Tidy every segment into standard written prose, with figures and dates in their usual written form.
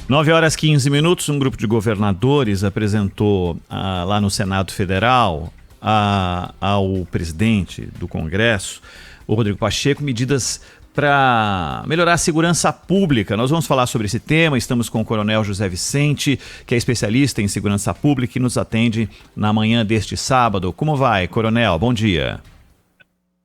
9h15, um grupo de governadores apresentou lá no Senado Federal ao presidente do Congresso, o Rodrigo Pacheco, medidas para melhorar a segurança pública. Nós vamos falar sobre esse tema. Estamos com o Coronel José Vicente, que é especialista em segurança pública e nos atende na manhã deste sábado. Como vai, Coronel? Bom dia.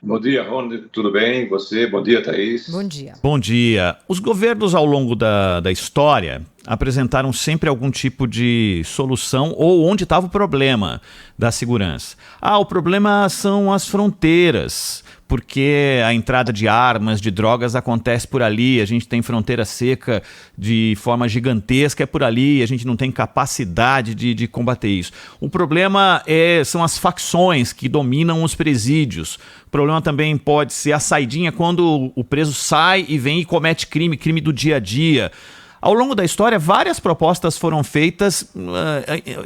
Bom dia, Rony. Tudo bem? Você? Bom dia, Thaís. Bom dia. Bom dia. Os governos ao longo da história apresentaram sempre algum tipo de solução ou onde estava o problema da segurança. O problema são as fronteiras, porque a entrada de armas, de drogas acontece por ali, a gente tem fronteira seca de forma gigantesca, é por ali, a gente não tem capacidade de combater isso. O problema são as facções que dominam os presídios. O problema também pode ser a saidinha quando o preso sai e vem e comete crime do dia a dia. Ao longo da história, várias propostas foram feitas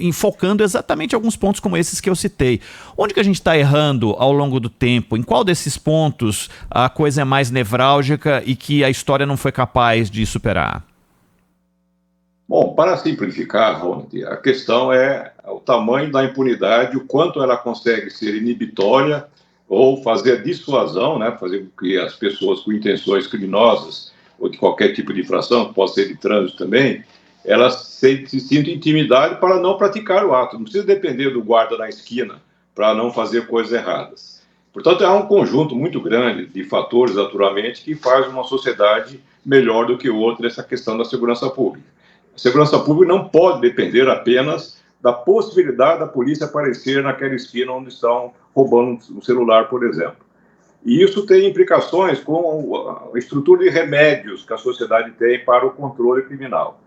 enfocando exatamente alguns pontos como esses que eu citei. Onde que a gente está errando ao longo do tempo? Em qual desses pontos a coisa é mais nevrálgica e que a história não foi capaz de superar? Bom, para simplificar, Rony, a questão é o tamanho da impunidade, o quanto ela consegue ser inibitória ou fazer dissuasão, né, fazer com que as pessoas com intenções criminosas ou de qualquer tipo de infração, que pode ser de trânsito também, elas se sintam intimidade para não praticar o ato. Não precisa depender do guarda na esquina para não fazer coisas erradas. Portanto, há um conjunto muito grande de fatores, naturalmente, que faz uma sociedade melhor do que outra nessa questão da segurança pública. A segurança pública não pode depender apenas da possibilidade da polícia aparecer naquela esquina onde estão roubando um celular, por exemplo. E isso tem implicações com a estrutura de remédios que a sociedade tem para o controle criminal.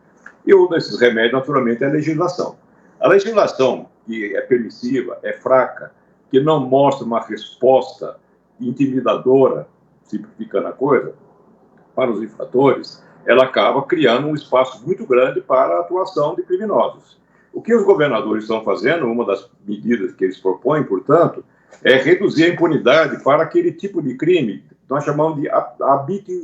E um desses remédios, naturalmente, é a legislação. A legislação, que é permissiva, é fraca, que não mostra uma resposta intimidadora, simplificando a coisa, para os infratores, ela acaba criando um espaço muito grande para a atuação de criminosos. O que os governadores estão fazendo, uma das medidas que eles propõem, portanto, é reduzir a impunidade para aquele tipo de crime que nós chamamos de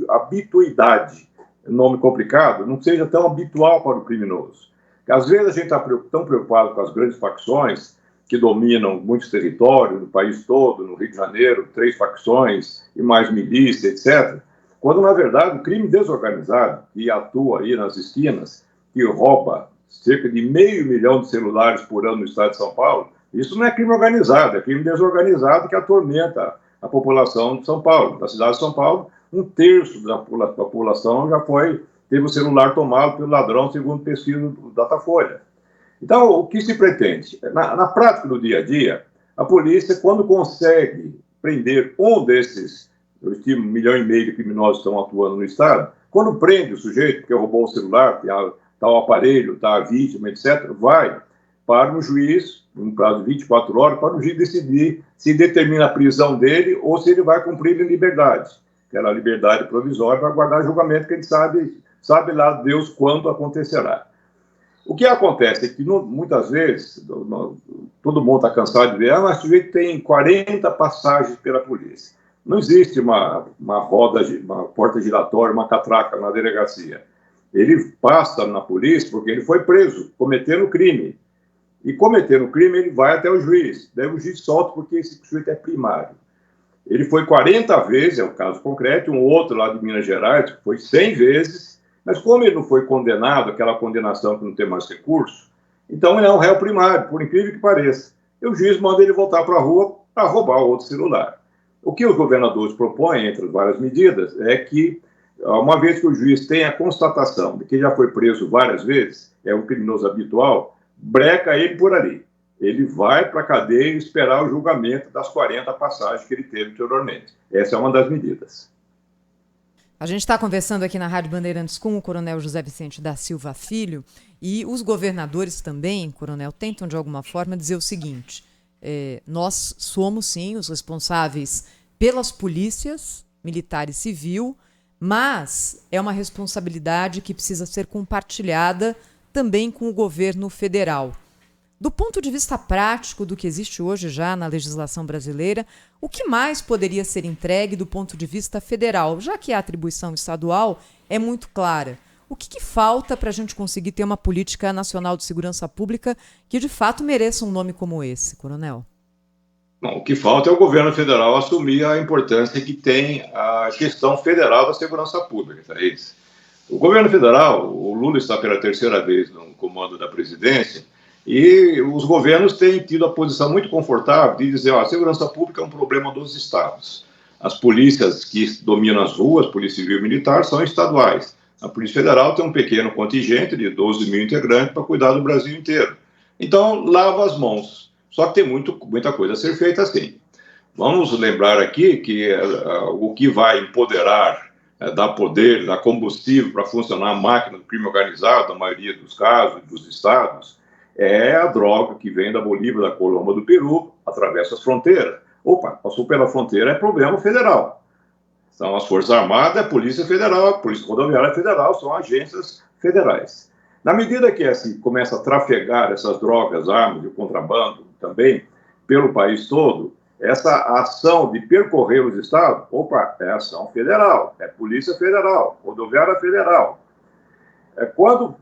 habituidade, nome complicado, não seja tão habitual para o criminoso. Às vezes a gente está tão preocupado com as grandes facções que dominam muitos territórios no país todo, no Rio de Janeiro, 3 facções e mais milícia, etc., quando na verdade o crime desorganizado, que atua aí nas esquinas, que rouba cerca de 500 mil de celulares por ano no estado de São Paulo, isso não é crime organizado, é crime desorganizado que atormenta a população de São Paulo. Na cidade de São Paulo, 1/3 da população já teve o celular tomado pelo ladrão, segundo pesquisa do Datafolha. Então, o que se pretende? Na prática do dia a dia, a polícia, quando consegue prender um desses, eu estimo 1,5 milhão de criminosos que estão atuando no estado, quando prende o sujeito que roubou o celular, está o aparelho, está a vítima, etc., vai para um juiz, num prazo de 24 horas, para o juiz decidir se determina a prisão dele ou se ele vai cumprir em liberdade, aquela liberdade provisória para aguardar julgamento que ele sabe lá Deus quando acontecerá. O que acontece é que muitas vezes, todo mundo está cansado de ver, mas o sujeito tem 40 passagens pela polícia. Não existe uma porta giratória, uma catraca na delegacia. Ele passa na polícia porque ele foi preso, cometendo crime. E cometendo crime, ele vai até o juiz. Daí o juiz solta porque esse sujeito é primário. Ele foi 40 vezes, é um caso concreto, um outro lá de Minas Gerais, que foi 100 vezes, mas como ele não foi condenado, aquela condenação que não tem mais recurso, então ele é um réu primário, por incrível que pareça. E o juiz manda ele voltar para a rua para roubar o outro celular. O que os governadores propõem, entre as várias medidas, é que, uma vez que o juiz tem a constatação de que já foi preso várias vezes, é um criminoso habitual, breca ele por ali. Ele vai para a cadeia esperar o julgamento das 40 passagens que ele teve anteriormente. Essa é uma das medidas. A gente está conversando aqui na Rádio Bandeirantes com o Coronel José Vicente da Silva Filho e os governadores também, Coronel, tentam de alguma forma dizer o seguinte: nós somos sim os responsáveis pelas polícias, militar e civil, mas é uma responsabilidade que precisa ser compartilhada também com o governo federal. Do ponto de vista prático do que existe hoje já na legislação brasileira, o que mais poderia ser entregue do ponto de vista federal, já que a atribuição estadual é muito clara? O que falta para a gente conseguir ter uma política nacional de segurança pública que de fato mereça um nome como esse, coronel? Bom, o que falta é o governo federal assumir a importância que tem a gestão federal da segurança pública, Thaís. O governo federal, o Lula está pela terceira vez no comando da presidência, e os governos têm tido a posição muito confortável de dizer, a segurança pública é um problema dos estados. As polícias que dominam as ruas, Polícia Civil e Militar, são estaduais. A Polícia Federal tem um pequeno contingente de 12 mil integrantes para cuidar do Brasil inteiro. Então, lava as mãos. Só que tem muita coisa a ser feita assim. Vamos lembrar aqui que o que vai empoderar, dar poder, dar combustível para funcionar a máquina do crime organizado, na maioria dos casos, dos estados, é a droga que vem da Bolívia, da Colômbia, do Peru, atravessa as fronteiras. Opa, passou pela fronteira, é problema federal. São as Forças Armadas, a Polícia Federal, a Polícia Rodoviária Federal, são agências federais. Na medida que assim, começa a trafegar essas drogas, armas e o contrabando também pelo país todo, essa ação de percorrer os estados, opa, é ação federal, é Polícia Federal, Rodoviária Federal. Quando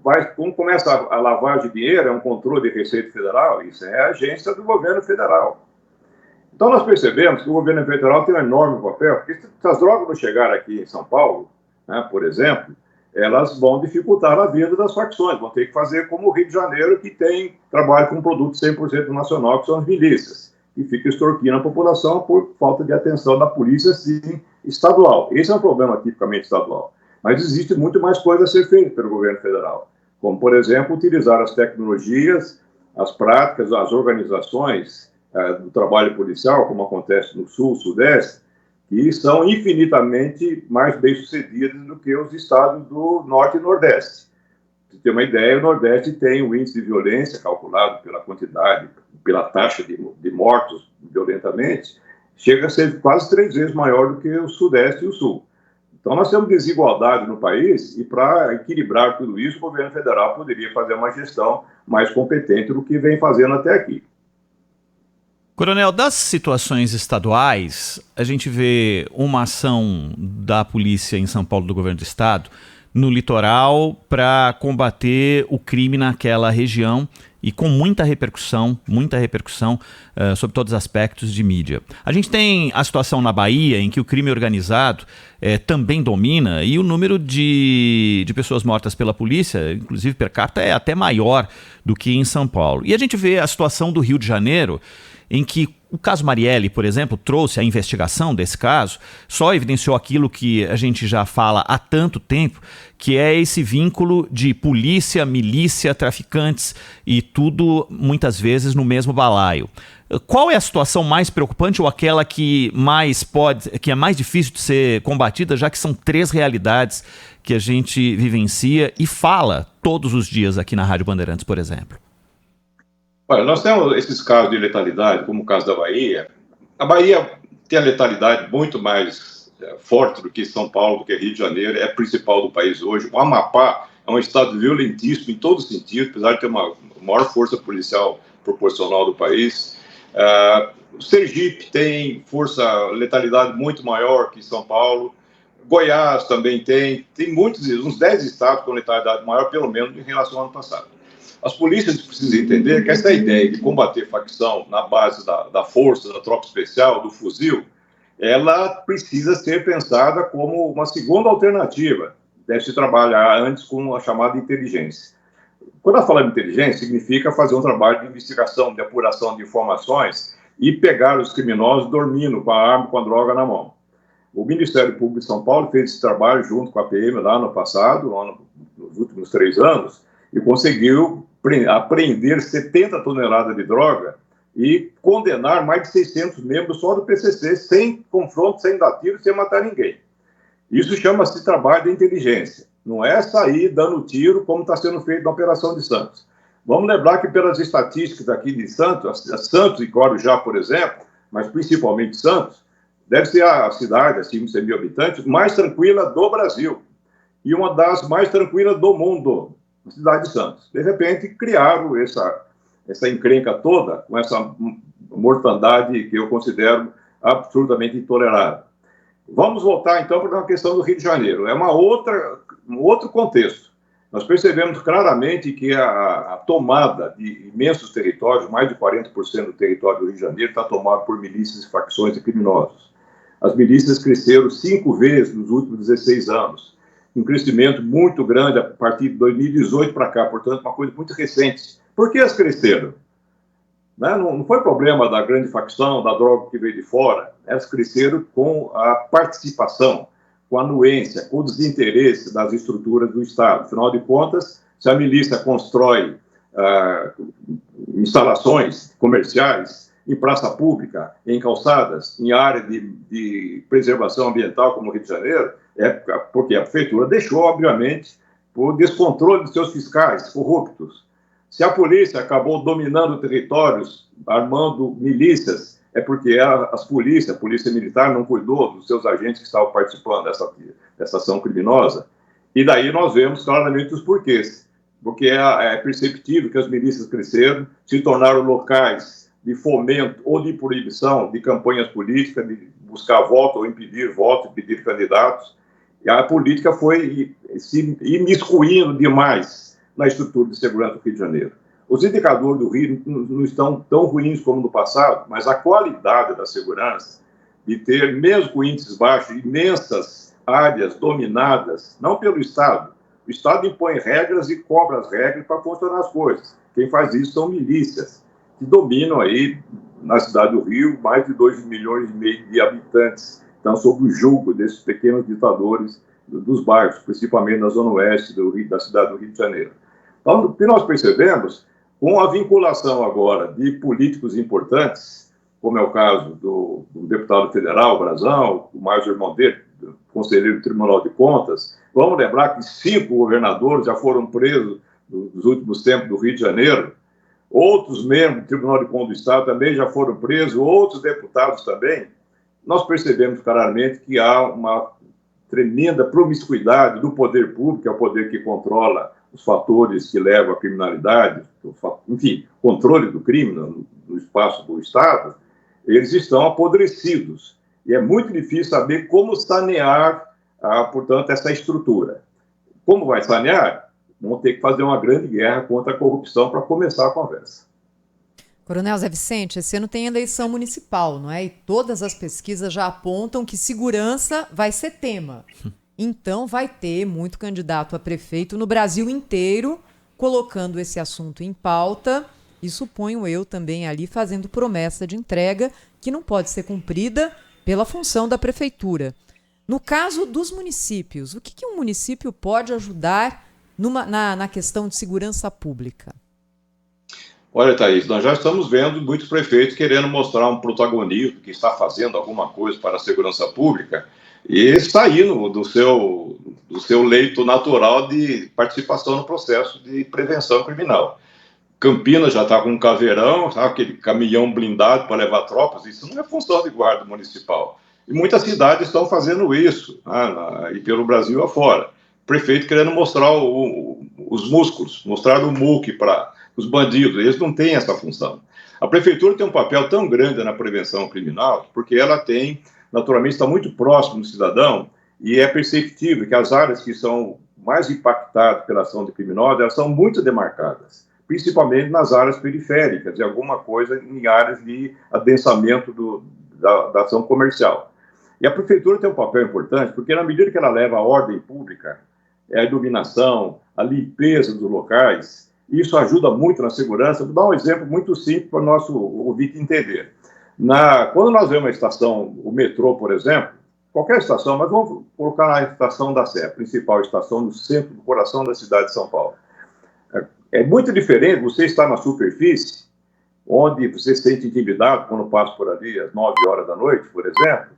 começa a lavagem de dinheiro, é um controle de Receita Federal, isso é a agência do governo federal. Então nós percebemos que o governo federal tem um enorme papel, porque se as drogas não chegarem aqui em São Paulo, né, por exemplo, elas vão dificultar a vida das facções, vão ter que fazer como o Rio de Janeiro, que trabalha com um produto 100% nacional, que são as milícias, que fica extorquindo a população por falta de atenção da polícia, sim, estadual. Esse é um problema tipicamente estadual. Mas existe muito mais coisa a ser feita pelo governo federal, como, por exemplo, utilizar as tecnologias, as práticas, as organizações do trabalho policial, como acontece no Sul, Sudeste, que são infinitamente mais bem-sucedidas do que os estados do Norte e Nordeste. Para você ter uma ideia, o Nordeste tem um índice de violência calculado pela quantidade, pela taxa de mortos violentamente, chega a ser quase 3 vezes maior do que o Sudeste e o Sul. Então, nós temos desigualdade no país e, para equilibrar tudo isso, o governo federal poderia fazer uma gestão mais competente do que vem fazendo até aqui. Coronel, das situações estaduais, a gente vê uma ação da polícia em São Paulo, do governo do estado, no litoral, para combater o crime naquela região e com muita repercussão sobre todos os aspectos de mídia. A gente tem a situação na Bahia, em que o crime organizado também domina, e o número de pessoas mortas pela polícia, inclusive per capita, é até maior do que em São Paulo. E a gente vê a situação do Rio de Janeiro, em que o caso Marielle, por exemplo, trouxe a investigação desse caso, só evidenciou aquilo que a gente já fala há tanto tempo, que é esse vínculo de polícia, milícia, traficantes e tudo, muitas vezes, no mesmo balaio. Qual é a situação mais preocupante ou aquela que é mais difícil de ser combatida, já que são 3 realidades que a gente vivencia e fala todos os dias aqui na Rádio Bandeirantes, por exemplo? Olha, nós temos esses casos de letalidade, como o caso da Bahia. A Bahia tem a letalidade muito mais forte do que São Paulo, do que Rio de Janeiro, é a principal do país hoje. O Amapá é um estado violentíssimo em todo sentido, apesar de ter uma maior força policial proporcional do país. O Sergipe tem letalidade muito maior que São Paulo. Goiás também tem uns 10 estados com letalidade maior, pelo menos, em relação ao ano passado. As polícias precisam entender que essa ideia de combater facção na base da força, da tropa especial, do fuzil, ela precisa ser pensada como uma segunda alternativa. Deve-se trabalhar antes com a chamada inteligência. Quando eu falo de inteligência, significa fazer um trabalho de investigação, de apuração de informações e pegar os criminosos dormindo com a arma, com a droga na mão. O Ministério Público de São Paulo fez esse trabalho junto com a PM lá no passado, nos últimos 3 anos, e conseguiu apreender 70 toneladas de droga e condenar mais de 600 membros só do PCC, sem confronto, sem dar tiro, sem matar ninguém. Isso chama-se trabalho de inteligência. Não é sair dando tiro como está sendo feito na Operação de Santos. Vamos lembrar que pelas estatísticas aqui de Santos, Santos e Guarujá, por exemplo, mas principalmente Santos, deve ser a cidade, acima de 100 mil habitantes, mais tranquila do Brasil e uma das mais tranquilas do mundo, a cidade de Santos. De repente, criaram essa encrenca toda, com essa mortandade que eu considero absurdamente intolerável. Vamos voltar, então, para a questão do Rio de Janeiro. É um outro contexto. nós percebemos claramente que a tomada de imensos territórios, mais de 40% do território do Rio de Janeiro, está tomado por milícias e facções e criminosos. As milícias cresceram 5 vezes nos últimos 16 anos, um crescimento muito grande a partir de 2018 para cá, portanto, uma coisa muito recente. Por que elas cresceram? Não foi problema da grande facção, da droga que veio de fora, elas cresceram com a participação, com a anuência, com o desinteresse das estruturas do Estado. Afinal de contas, se a milícia constrói instalações comerciais em praça pública, em calçadas, em área de preservação ambiental, como o Rio de Janeiro, é porque a prefeitura deixou, obviamente, por descontrole de seus fiscais corruptos. Se a polícia acabou dominando territórios, armando milícias, é porque a polícia militar não cuidou dos seus agentes que estavam participando dessa ação criminosa. E daí nós vemos claramente os porquês. Porque é perceptível que as milícias cresceram, se tornaram locais de fomento ou de proibição de campanhas políticas, de buscar voto ou impedir voto, impedir candidatos. E a política foi se imiscuindo demais na estrutura de segurança do Rio de Janeiro. Os indicadores do Rio não estão tão ruins como no passado, mas a qualidade da segurança, de ter, mesmo com índices baixos, imensas áreas dominadas, não pelo Estado. O Estado impõe regras e cobra as regras para funcionar as coisas. Quem faz isso são milícias, que dominam aí, na cidade do Rio, mais de 2,5 milhões de habitantes. Estão sob o jugo desses pequenos ditadores dos bairros, principalmente na zona oeste da cidade do Rio de Janeiro. Então, o que nós percebemos, com a vinculação agora de políticos importantes, como é o caso do deputado federal, Brazão, o mais irmão dele, conselheiro do Tribunal de Contas, vamos lembrar que 5 governadores já foram presos nos últimos tempos do Rio de Janeiro, outros membros do Tribunal de Contas do Estado também já foram presos, outros deputados também. Nós percebemos claramente que há uma tremenda promiscuidade do poder público, que é o poder que controla os fatores que levam à criminalidade, enfim, controle do crime no espaço do Estado, eles estão apodrecidos. E é muito difícil saber como sanear, portanto, essa estrutura. Como vai sanear? Vamos ter que fazer uma grande guerra contra a corrupção para começar a conversa. Coronel Zé Vicente, esse ano tem eleição municipal, não é? E todas as pesquisas já apontam que segurança vai ser tema. Então vai ter muito candidato a prefeito no Brasil inteiro colocando esse assunto em pauta e suponho eu também ali fazendo promessa de entrega que não pode ser cumprida pela função da prefeitura. No caso dos municípios, o que um município pode ajudar na questão de segurança pública? Olha, Thaís, nós já estamos vendo muitos prefeitos querendo mostrar um protagonismo, que está fazendo alguma coisa para a segurança pública e saindo do seu leito natural de participação no processo de prevenção criminal. Campinas já está com um caveirão, sabe, aquele caminhão blindado para levar tropas, isso não é função de guarda municipal. E muitas cidades estão fazendo isso, e pelo Brasil afora. Prefeito querendo mostrar os músculos, mostrar o muque para os bandidos, eles não têm essa função. A prefeitura tem um papel tão grande na prevenção criminal, porque ela tem, naturalmente, está muito próximo do cidadão, e é perceptível que as áreas que são mais impactadas pela ação de criminosos, elas são muito demarcadas, principalmente nas áreas periféricas, e alguma coisa em áreas de adensamento da ação comercial. E a prefeitura tem um papel importante, porque na medida que ela leva a ordem pública, a iluminação, a limpeza dos locais, isso ajuda muito na segurança. Vou dar um exemplo muito simples para o nosso ouvinte entender. Quando nós vemos a estação, o metrô, por exemplo, qualquer estação, mas vamos colocar na estação da Sé, a principal estação no centro do coração da cidade de São Paulo. É muito diferente você estar na superfície, onde você se sente intimidado quando passa por ali às 9 horas da noite, por exemplo,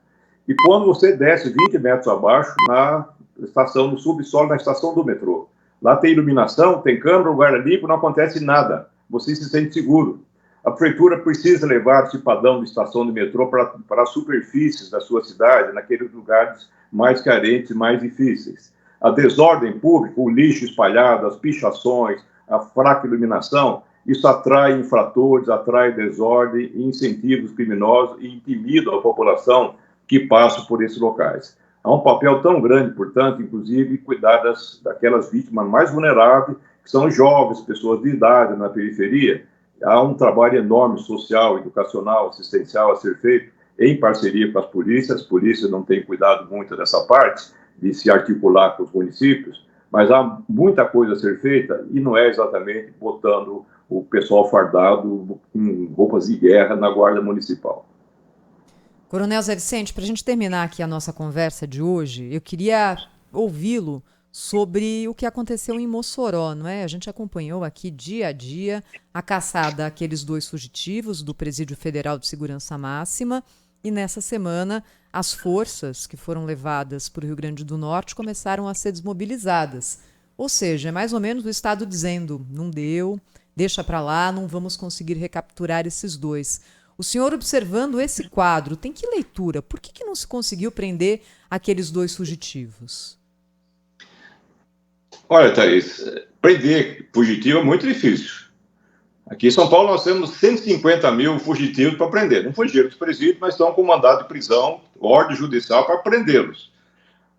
e quando você desce 20 metros abaixo na estação, no subsolo, na estação do metrô. Lá tem iluminação, tem câmera, lugar limpo, não acontece nada. Você se sente seguro. A prefeitura precisa levar esse padrão de estação de metrô para as superfícies da sua cidade, naqueles lugares mais carentes, mais difíceis. A desordem pública, o lixo espalhado, as pichações, a fraca iluminação, isso atrai infratores, atrai desordem, incentiva os criminosos e intimida a população que passa por esses locais. Há um papel tão grande, portanto, inclusive, cuidar daquelas vítimas mais vulneráveis, que são jovens, pessoas de idade na periferia. Há um trabalho enorme social, educacional, assistencial a ser feito em parceria com as polícias não têm cuidado muito dessa parte, de se articular com os municípios, mas há muita coisa a ser feita e não é exatamente botando o pessoal fardado com roupas de guerra na Guarda Municipal. Coronel José Vicente, para a gente terminar aqui a nossa conversa de hoje, eu queria ouvi-lo sobre o que aconteceu em Mossoró, não é? A gente acompanhou aqui dia a dia a caçada àqueles 2 fugitivos do Presídio Federal de Segurança Máxima e nessa semana as forças que foram levadas para o Rio Grande do Norte começaram a ser desmobilizadas. Ou seja, é mais ou menos o Estado dizendo, não deu, deixa para lá, não vamos conseguir recapturar esses 2. O senhor, observando esse quadro, tem que leitura? Por que não se conseguiu prender aqueles 2 fugitivos? Olha, Thaís, prender fugitivo é muito difícil. Aqui em São Paulo nós temos 150 mil fugitivos para prender. Não fugiram dos presídios, mas estão com mandado de prisão, ordem judicial para prendê-los.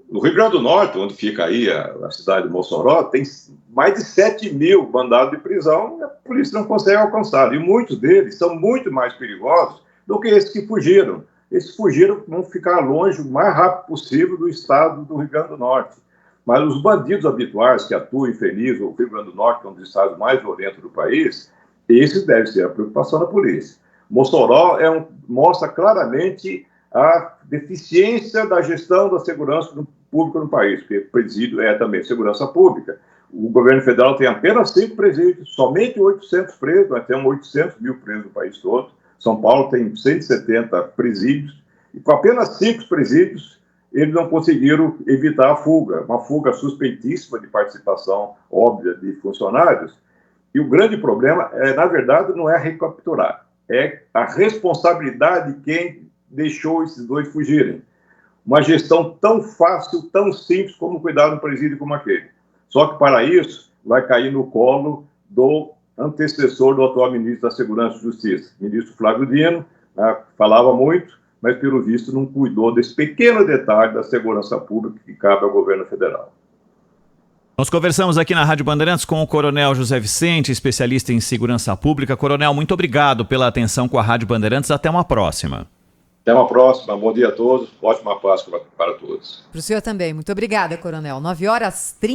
No Rio Grande do Norte, onde fica aí a cidade de Mossoró, tem mais de 7 mil mandados de prisão e a polícia não consegue alcançar. E muitos deles são muito mais perigosos do que esses que fugiram. Esses fugiram vão ficar longe o mais rápido possível do estado do Rio Grande do Norte. Mas os bandidos habituais que atuam em Feliz, ou Rio Grande do Norte, que é um dos estados mais violentos do país, esses devem ser a preocupação da polícia. Mossoró mostra claramente a deficiência da gestão da segurança pública no país, porque presídio é também segurança pública. O governo federal tem apenas 5 presídios, somente 800 presos, nós temos 800 mil presos no país todo. São Paulo tem 170 presídios, e com apenas 5 presídios, eles não conseguiram evitar a fuga, uma fuga suspeitíssima de participação óbvia de funcionários. E o grande problema, na verdade, não é recapturar, é a responsabilidade de quem deixou esses 2 fugirem. Uma gestão tão fácil, tão simples como cuidar de um presídio como aquele. Só que, para isso, vai cair no colo do antecessor do atual ministro da Segurança e Justiça, ministro Flávio Dino, falava muito, mas, pelo visto, não cuidou desse pequeno detalhe da segurança pública que cabe ao governo federal. Nós conversamos aqui na Rádio Bandeirantes com o Coronel José Vicente, especialista em segurança pública. Coronel, muito obrigado pela atenção com a Rádio Bandeirantes. Até uma próxima. Até uma próxima. Bom dia a todos. Ótima Páscoa para todos. Para o senhor também. Muito obrigada, Coronel. 9h30.